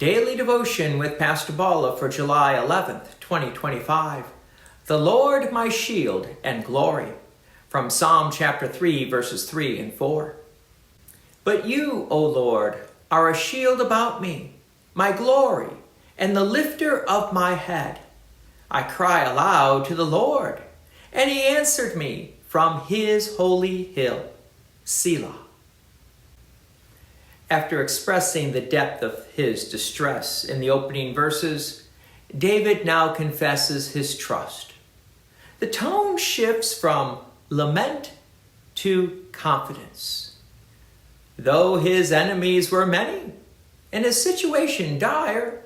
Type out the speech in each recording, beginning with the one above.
Daily Devotion with Pastor Balla for July 11th, 2025. The Lord my shield and glory. From Psalm chapter 3, verses 3 and 4. But you, O Lord, are a shield about me, my glory, and the lifter of my head. I cry aloud to the Lord, and he answered me from his holy hill. Selah. After expressing the depth of his distress in the opening verses, David now confesses his trust. The tone shifts from lament to confidence. Though his enemies were many and his situation dire,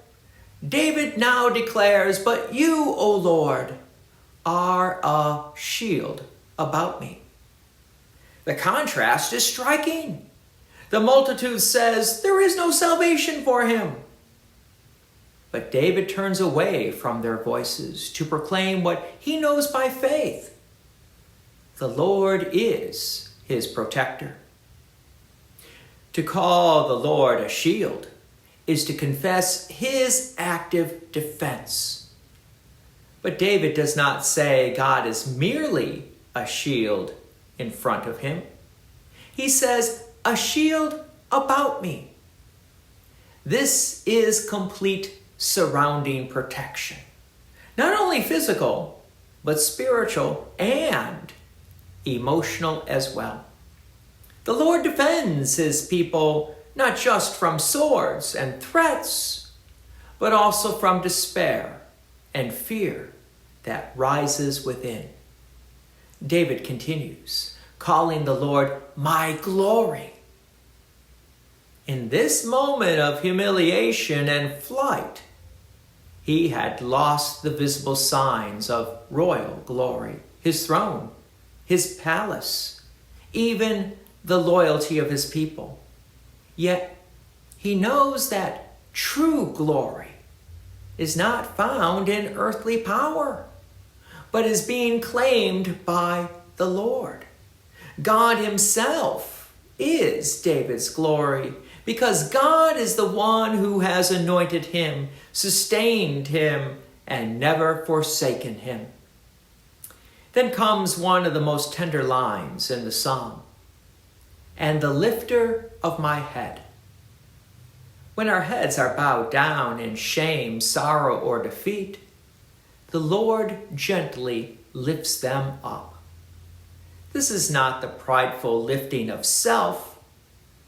David now declares, "But you, O Lord, are a shield about me." The contrast is striking. The multitude says there is no salvation for him. But David turns away from their voices to proclaim what he knows by faith. The Lord is his protector. To call the Lord a shield is to confess his active defense. But David does not say God is merely a shield in front of him. He says, "A shield about me." This is complete surrounding protection. Not only physical, but spiritual and emotional as well. The Lord defends his people not just from swords and threats, but also from despair and fear that rises within. David continues, calling the Lord my glory. In this moment of humiliation and flight, he had lost the visible signs of royal glory, his throne, his palace, even the loyalty of his people. Yet he knows that true glory is not found in earthly power, but is being claimed by the Lord. God himself is David's glory, because God is the one who has anointed him, sustained him, and never forsaken him. Then comes one of the most tender lines in the psalm, "And the lifter of my head." When our heads are bowed down in shame, sorrow, or defeat, the Lord gently lifts them up. This is not the prideful lifting of self,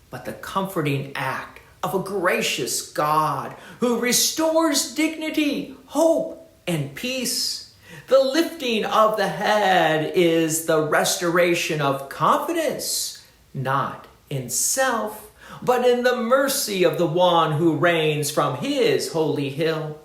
but the comforting act of a gracious God who restores dignity, hope, and peace. The lifting of the head is the restoration of confidence, not in self, but in the mercy of the one who reigns from his holy hill.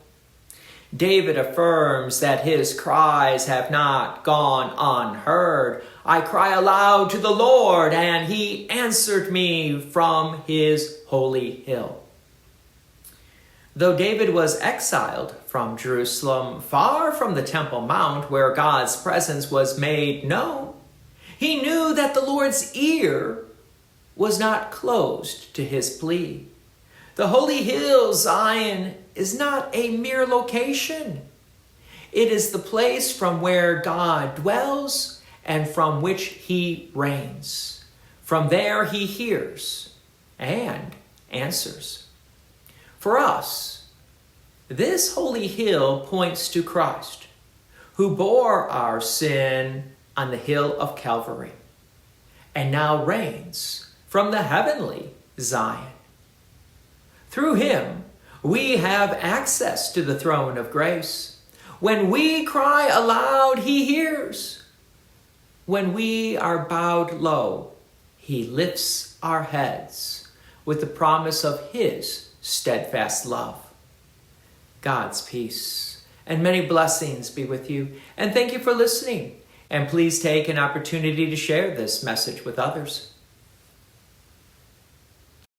David affirms that his cries have not gone unheard. I cry aloud to the Lord, and he answered me from his holy hill. Though David was exiled from Jerusalem, far from the Temple Mount where God's presence was made known, he knew that the Lord's ear was not closed to his plea. The holy hill, Zion, is not a mere location. It is the place from where God dwells and from which he reigns. From there he hears and answers. For us, this holy hill points to Christ, who bore our sin on the hill of Calvary and now reigns from the heavenly Zion. Through him, we have access to the throne of grace. When we cry aloud, he hears. When we are bowed low, he lifts our heads with the promise of his steadfast love. God's peace and many blessings be with you. And thank you for listening. And please take an opportunity to share this message with others.